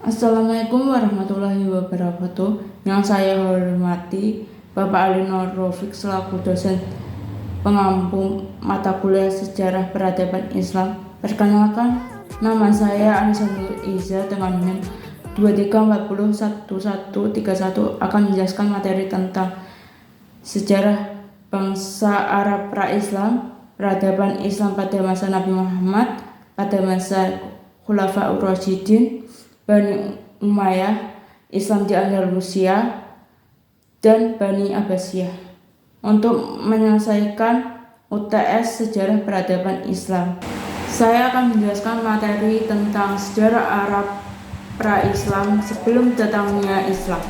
Assalamualaikum warahmatullahi wabarakatuh. Yang saya hormati Bapak Ali Nur Rafiq selaku dosen pengampu mata kuliah Sejarah Peradaban Islam. Perkenalkan, nama saya Anissa Nur Iza dengan NIM 23401131 akan menjelaskan materi tentang sejarah bangsa Arab pra-Islam, peradaban Islam pada masa Nabi Muhammad, pada masa Khulafaur Rasyidin, Bani Umayyah, Islam di Andalusia, dan Bani Abbasiyah. Untuk menyelesaikan UTS Sejarah Peradaban Islam, saya akan menjelaskan materi tentang sejarah Arab pra-Islam sebelum datangnya Islam.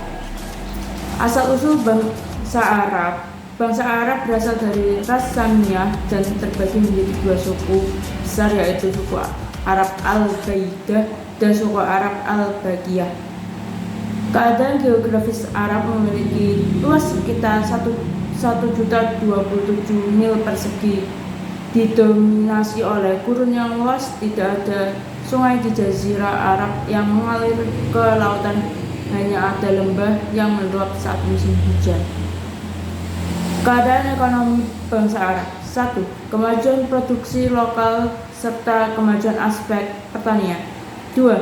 Asal-usul bangsa Arab. Bangsa Arab berasal dari ras Samiyah dan terbagi menjadi dua suku besar, yaitu suku Arab Al-Baidah dan suku Arab Al-Baqiyah. Keadaan geografis Arab memiliki luas sekitar 1.027 mil persegi, didominasi oleh gurun yang luas, tidak ada sungai di Jazirah Arab yang mengalir ke lautan, hanya ada lembah yang meluap saat musim hujan. Keadaan ekonomi bangsa Arab. 1. Kemajuan produksi lokal serta kemajuan aspek pertanian. 2.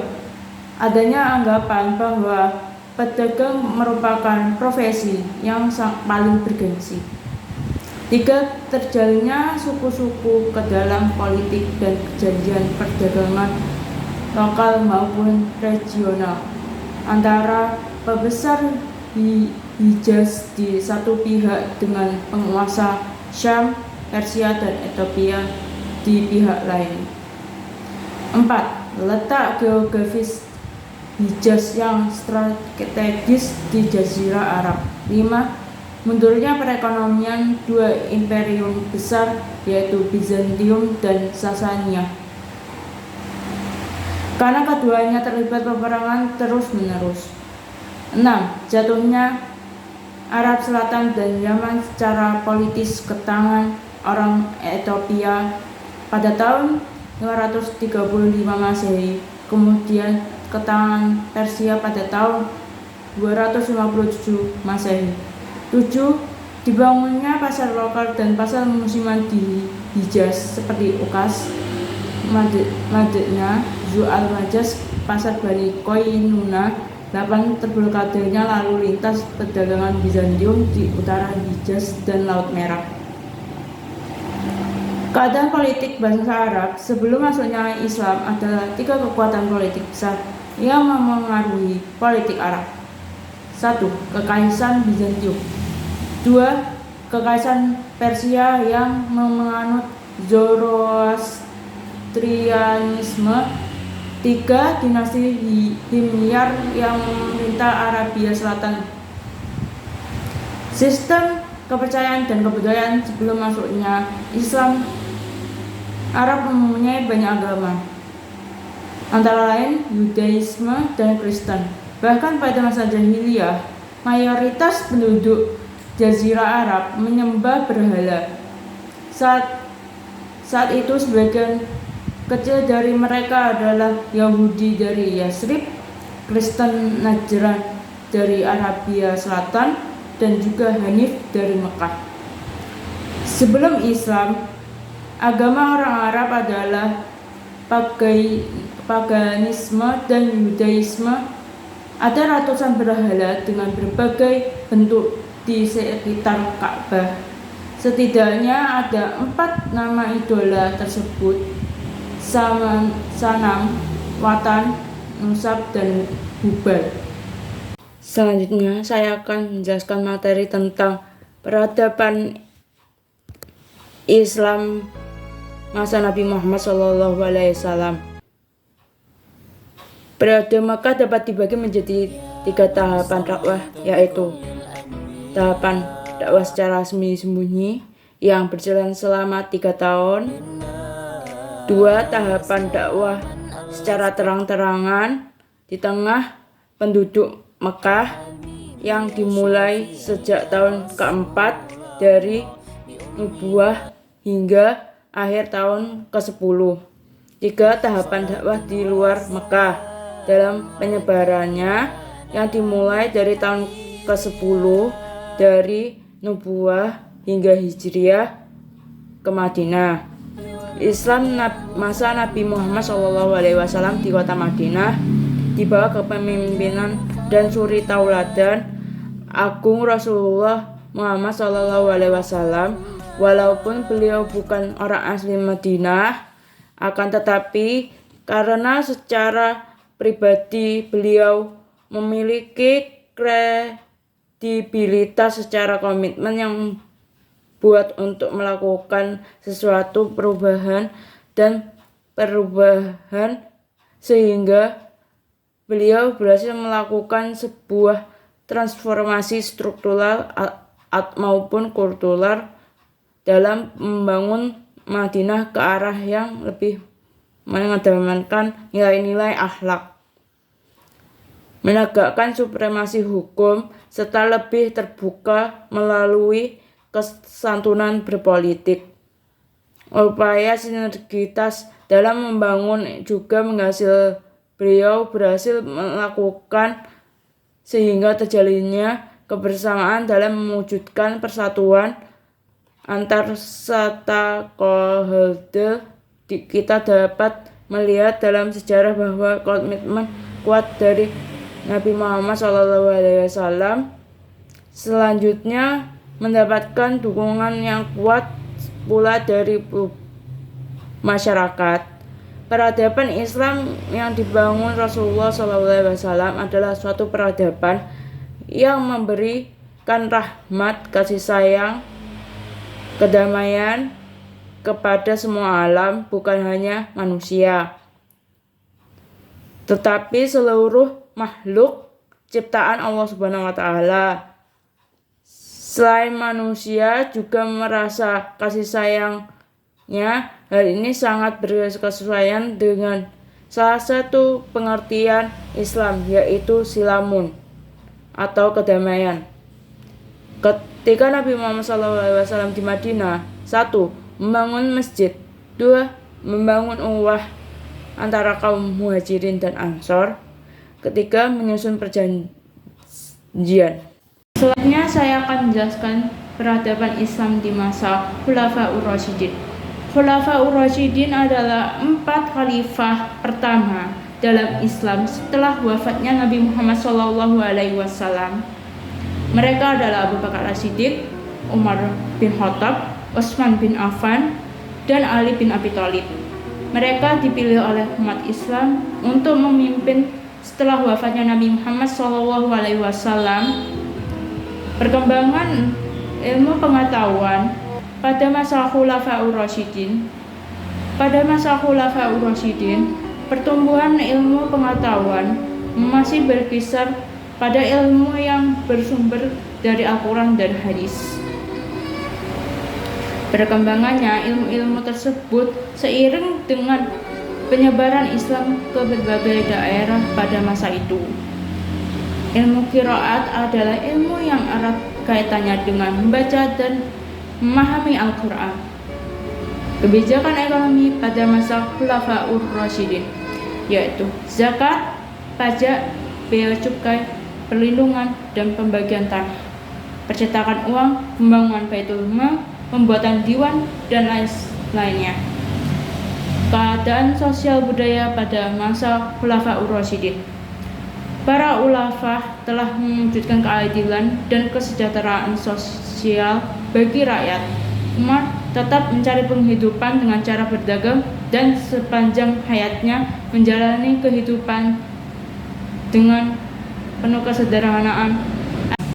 Adanya anggapan bahwa pedagang merupakan profesi yang paling bergengsi. 3. Terjalinnya suku-suku ke dalam politik dan perjanjian perdagangan lokal maupun regional antara pembesar Hijaz di satu pihak dengan penguasa Syam, Persia, dan Ethiopia di pihak lain. 4. Letak geografis Hijaz yang strategis di Jazirah Arab. 5. Mundurnya perekonomian dua imperium besar, yaitu Bizantium dan Sasania, karena keduanya terlibat peperangan terus-menerus. 6. Jatuhnya Arab Selatan dan Yaman secara politis ke tangan orang Ethiopia pada tahun 535 Masehi, kemudian ke tangan Persia pada tahun 257 Masehi. 7. Dibangunnya pasar lokal dan pasar musiman di Hijaz seperti Ukas, Madinah, Zu al-Majaz, pasar Bani Koinuna. 8. Terblokadenya lalu lintas perdagangan Bizantium di utara Hijaz dan Laut Merah. Keadaan politik bangsa Arab sebelum masuknya Islam adalah 3 kekuatan politik besar yang memengaruhi politik Arab. 1. Kekaisaran Bizantium. 2. Kekaisaran Persia yang menganut Zoroastrianisme. 3. Dinasti Himyar yang memerintah Arabia Selatan. Sistem kepercayaan dan kebudayaan sebelum masuknya Islam, Arab mempunyai banyak agama, antara lain Yudaisme dan Kristen. Bahkan pada masa jahiliyah, mayoritas penduduk Jazirah Arab menyembah berhala. Saat itu sebagian kecil dari mereka adalah Yahudi dari Yasrib, Kristen Najran dari Arabia Selatan, dan juga Hanif dari Mekah. Sebelum Islam, agama orang Arab adalah paganisme dan Yudaisme. Ada ratusan berhala dengan berbagai bentuk di sekitar Ka'bah. Setidaknya ada 4 nama idola tersebut: Sanam, Watan, Nusab, dan Hubal. Selanjutnya saya akan menjelaskan materi tentang peradaban Islam masa Nabi Muhammad SAW. Periode Makkah dapat dibagi menjadi 3 tahapan dakwah, yaitu tahapan dakwah secara sembunyi-sembunyi yang berjalan selama 3 tahun. 2. Tahapan dakwah secara terang-terangan di tengah penduduk Mekah yang dimulai sejak tahun keempat dari nubuah hingga akhir tahun ke-10. 3. Tahapan dakwah di luar Mekah. dalam penyebarannya yang dimulai dari tahun ke-10 dari Nubuwah hingga Hijriah ke Madinah. Islam masa Nabi Muhammad SAW di kota Madinah di bawah kepemimpinan dan suri tauladan Agung Rasulullah Muhammad SAW. Walaupun beliau bukan orang asli Madinah, akan tetapi karena secara pribadi beliau memiliki kredibilitas secara komitmen yang buat untuk melakukan sesuatu perubahan sehingga beliau berhasil melakukan sebuah transformasi struktural maupun kultural dalam membangun Madinah ke arah yang lebih mengedepankan nilai-nilai akhlak, menegakkan supremasi hukum, serta lebih terbuka melalui kesantunan berpolitik. Upaya sinergitas dalam membangun juga beliau berhasil melakukan sehingga terjalinnya kebersamaan dalam mewujudkan persatuan antar stakeholder. Kita dapat melihat dalam sejarah bahwa komitmen kuat dari Nabi Muhammad SAW selanjutnya mendapatkan dukungan yang kuat pula dari masyarakat. Peradaban Islam yang dibangun Rasulullah SAW adalah suatu peradaban yang memberikan rahmat, kasih sayang, kedamaian kepada semua alam, bukan hanya manusia, tetapi seluruh makhluk ciptaan Allah Subhanahu wa Ta'ala. Selain manusia juga merasa kasih sayangnya. Hal ini sangat berkesesuaian dengan salah satu pengertian Islam, yaitu silamun atau kedamaian. Ketika Nabi Muhammad SAW di Madinah, 1. Membangun masjid, 2. Membangun ukhuwah antara kaum muhajirin dan ansor, 3. Menyusun perjanjian. Selanjutnya saya akan menjelaskan peradaban Islam di masa Khulafaur Rasyidin. Khulafaur Rasyidin adalah 4 khalifah pertama dalam Islam setelah wafatnya Nabi Muhammad SAW. Mereka adalah Abu Bakar As-Siddiq, Umar bin Khattab, Utsman bin Affan, dan Ali bin Abi Thalib. Mereka dipilih oleh umat Islam untuk memimpin setelah wafatnya Nabi Muhammad SAW. Perkembangan ilmu pengetahuan pada masa Khulafaur Rasyidin. Pada masa Khulafaur Rasyidin, pertumbuhan ilmu pengetahuan masih berkisar pada ilmu yang bersumber dari Al-Quran dan hadis. Perkembangannya ilmu-ilmu tersebut seiring dengan penyebaran Islam ke berbagai daerah pada masa itu. Ilmu qiraat adalah ilmu yang erat kaitannya dengan membaca dan memahami Al-Quran. Kebijakan ekonomi pada masa Khulafaur Rasyidin, yaitu zakat, pajak, bea cukai, perlindungan, dan pembagian tanah, percetakan uang, pembangunan Baitul Mal, pembuatan diwan, dan lain-lainnya. Keadaan sosial budaya pada masa Khulafaur Rasyidin. Para ulama telah mewujudkan keadilan dan kesejahteraan sosial bagi rakyat. Umar tetap mencari penghidupan dengan cara berdagang dan sepanjang hayatnya menjalani kehidupan dengan penuh kesederhanaan.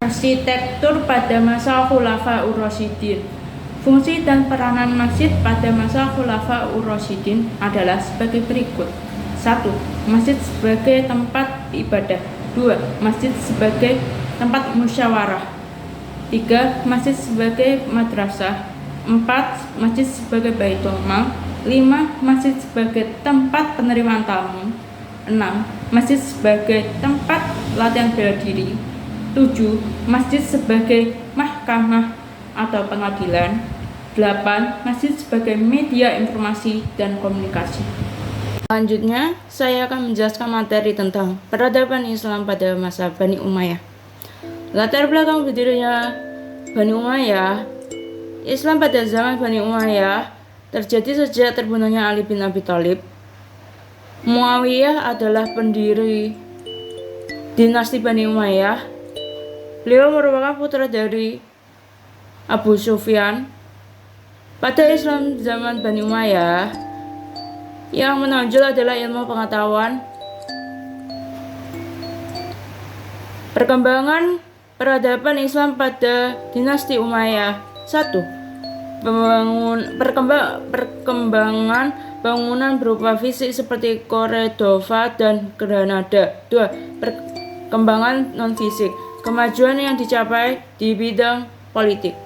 Arsitektur pada masa Khulafaur Rasyidin. Fungsi dan peranan masjid pada masa Khulafaur Rasyidin adalah sebagai berikut. 1. Masjid sebagai tempat ibadah. 2. Masjid sebagai tempat musyawarah. 3. Masjid sebagai madrasah. 4. Masjid sebagai Baitul Mal. 5. Masjid sebagai tempat penerimaan tamu. 6. Masjid sebagai tempat latihan bela diri. 7. Masjid sebagai mahkamah atau pengadilan. 8. Masjid sebagai media informasi dan komunikasi. Selanjutnya, saya akan menjelaskan materi tentang peradaban Islam pada masa Bani Umayyah. Latar belakang berdirinya Bani Umayyah. Islam pada zaman Bani Umayyah terjadi sejak terbunuhnya Ali bin Abi Thalib. Muawiyah adalah pendiri dinasti Bani Umayyah. Beliau merupakan putra dari Abu Sufyan. Pada Islam zaman Bani Umayyah, yang menonjol adalah ilmu pengetahuan. Perkembangan peradaban Islam pada dinasti Umayyah. 1. Perkembangan bangunan berupa fisik seperti Cordova dan Granada. 2. Perkembangan non-fisik. Kemajuan yang dicapai di bidang politik.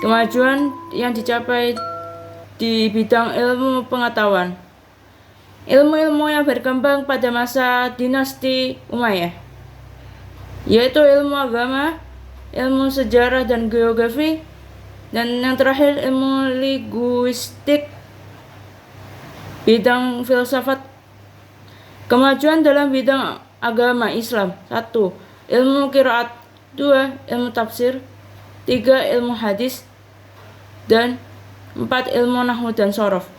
Kemajuan yang dicapai di bidang ilmu pengetahuan. Ilmu-ilmu yang berkembang pada masa dinasti Umayyah, yaitu ilmu agama, ilmu sejarah dan geografi, dan yang terakhir ilmu linguistik, bidang filsafat. Kemajuan dalam bidang agama Islam. 1. Ilmu qiraat. 2. Ilmu tafsir. 3. Ilmu hadis. Dan 4. Ilmu nahwu dan shorof.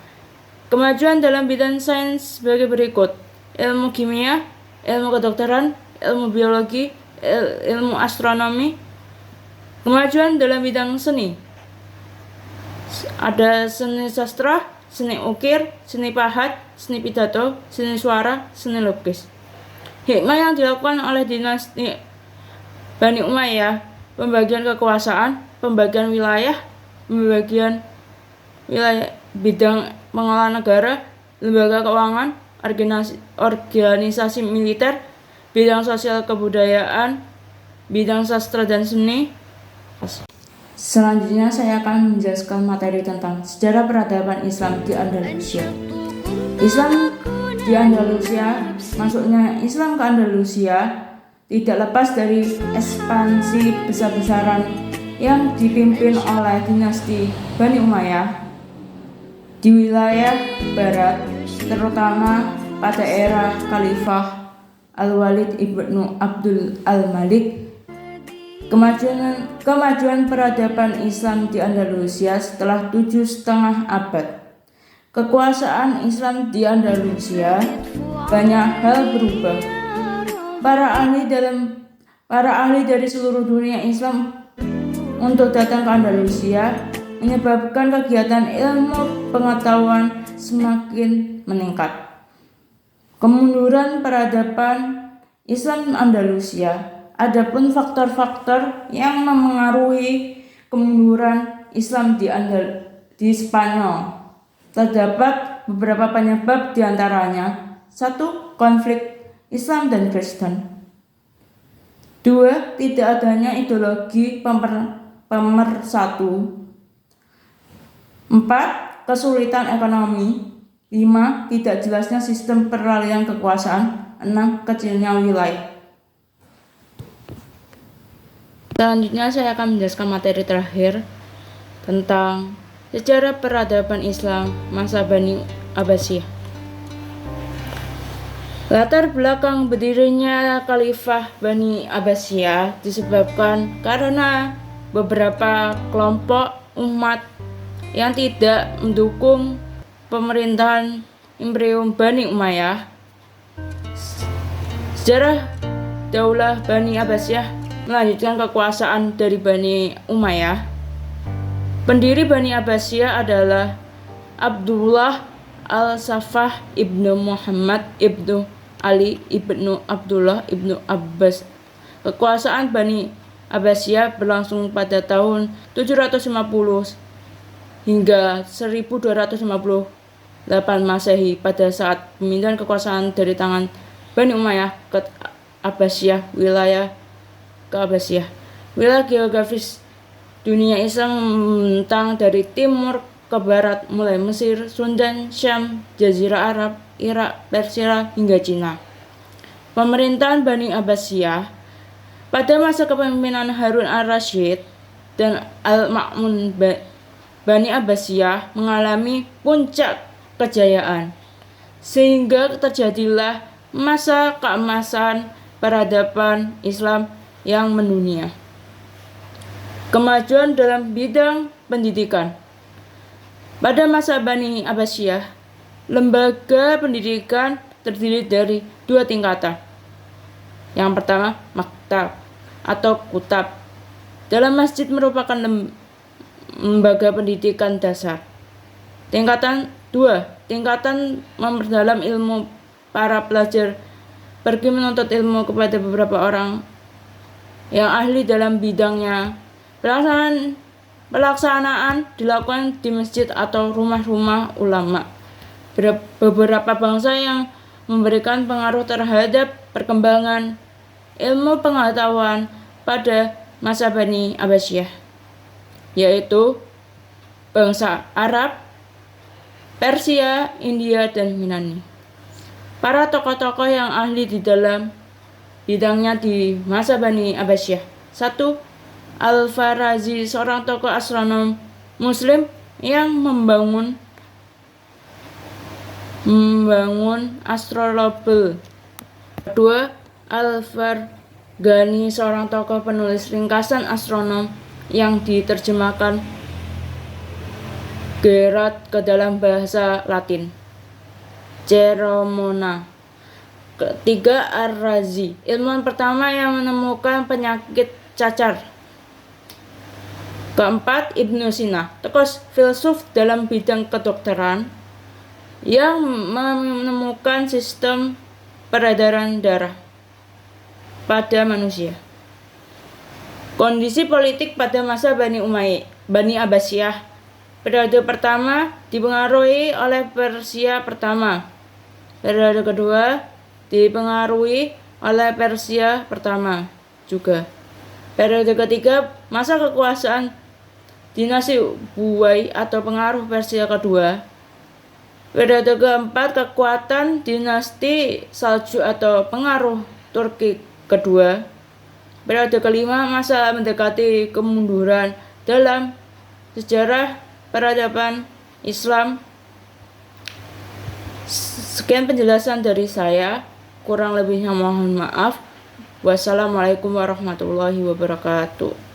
Kemajuan dalam bidang sains sebagai berikut: ilmu kimia, ilmu kedokteran, ilmu biologi, ilmu astronomi. Kemajuan dalam bidang seni, ada seni sastra, seni ukir, seni pahat, seni pidato, seni suara, seni lukis. Hikmah yang dilakukan oleh dinasti Bani Umayyah: pembagian kekuasaan, pembagian wilayah, bidang pengelolaan negara, lembaga keuangan, organisasi militer, bidang sosial kebudayaan, bidang sastra dan seni. Selanjutnya saya akan menjelaskan materi tentang sejarah peradaban Islam di Andalusia. Islam di Andalusia, masuknya Islam ke Andalusia tidak lepas dari ekspansi besar-besaran yang dipimpin oleh dinasti Bani Umayyah di wilayah barat, terutama pada era Khalifah Al-Walid ibnu Abdul Al-Malik. Kemajuan peradaban Islam di Andalusia setelah 7,5 abad. Kekuasaan Islam di Andalusia, banyak hal berubah. Para ahli dari seluruh dunia Islam untuk datang ke Andalusia, menyebabkan kegiatan ilmu pengetahuan semakin meningkat. Kemunduran peradaban Islam Andalusia. Adapun faktor-faktor yang memengaruhi kemunduran Islam di Spanyol, terdapat beberapa penyebab diantaranya. 1. Konflik Islam dan Kristen. 2. Tidak adanya ideologi pemersatu. 4. Kesulitan ekonomi. 5. Tidak jelasnya sistem peralihan kekuasaan. 6. Kecilnya wilayah. Selanjutnya saya akan menjelaskan materi terakhir tentang sejarah peradaban Islam masa Bani Abbasiyah. Latar belakang berdirinya Khalifah Bani Abbasiyah disebabkan karena beberapa kelompok umat yang tidak mendukung pemerintahan Imperium Bani Umayyah. Sejarah Daulah Bani Abbasiyah melanjutkan kekuasaan dari Bani Umayyah. Pendiri Bani Abbasiyah adalah Abdullah al-Saffah ibnu Muhammad ibnu Ali ibnu Abdullah ibnu Abbas. Kekuasaan Bani Abbasiyah berlangsung pada tahun 750 hingga 1258 Masehi. Pada saat pemindahan kekuasaan dari tangan Bani Umayyah ke Abbasiyah, wilayah geografis dunia Islam membentang dari timur ke barat, mulai Mesir, Sundan, Syam, Jazirah Arab, Irak, Persia hingga Cina. Pemerintahan Bani Abbasiyah pada masa kepemimpinan Harun al-Rasyid dan Al-Ma'mun, Bani Abbasiyah mengalami puncak kejayaan. sehingga terjadilah masa keemasan peradaban Islam yang mendunia. Kemajuan dalam bidang pendidikan. Pada masa Bani Abbasiyah, lembaga pendidikan terdiri dari 2 tingkatan. Yang pertama, maktab atau kutab. Dalam masjid merupakan lembaga pendidikan dasar. Tingkatan 2, tingkatan memperdalam ilmu. Para pelajar pergi menuntut ilmu kepada beberapa orang yang ahli dalam bidangnya. Pelaksanaan dilakukan di masjid atau rumah-rumah ulama. Beberapa bangsa yang memberikan pengaruh terhadap perkembangan ilmu pengetahuan pada masa Bani Abbasiyah, yaitu bangsa Arab, Persia, India, dan Yunani. Para tokoh-tokoh yang ahli di dalam bidangnya di masa Bani Abbasiyah. 1. Al-Farazi, seorang tokoh astronom Muslim yang membangun astrolabe. 2. Al-Farghani, seorang tokoh penulis ringkasan astronom yang diterjemahkan Gerard ke dalam bahasa Latin. Ceromona. 3. Ar-Razi, ilmuwan pertama yang menemukan penyakit cacar. 4. Ibnu Sina, tokoh filsuf dalam bidang kedokteran yang menemukan sistem peredaran darah pada manusia. Kondisi politik pada masa Bani Abbasiyah. Periode pertama dipengaruhi oleh Persia pertama. Periode kedua dipengaruhi oleh Persia pertama juga. Periode ketiga masa kekuasaan dinasti Buwai atau pengaruh Persia kedua. Periode keempat kekuatan dinasti Saljuk atau pengaruh Turki kedua. Periode kelima masa mendekati kemunduran dalam sejarah peradaban Islam. Sekian penjelasan dari saya, kurang lebihnya mohon maaf. Wassalamualaikum warahmatullahi wabarakatuh.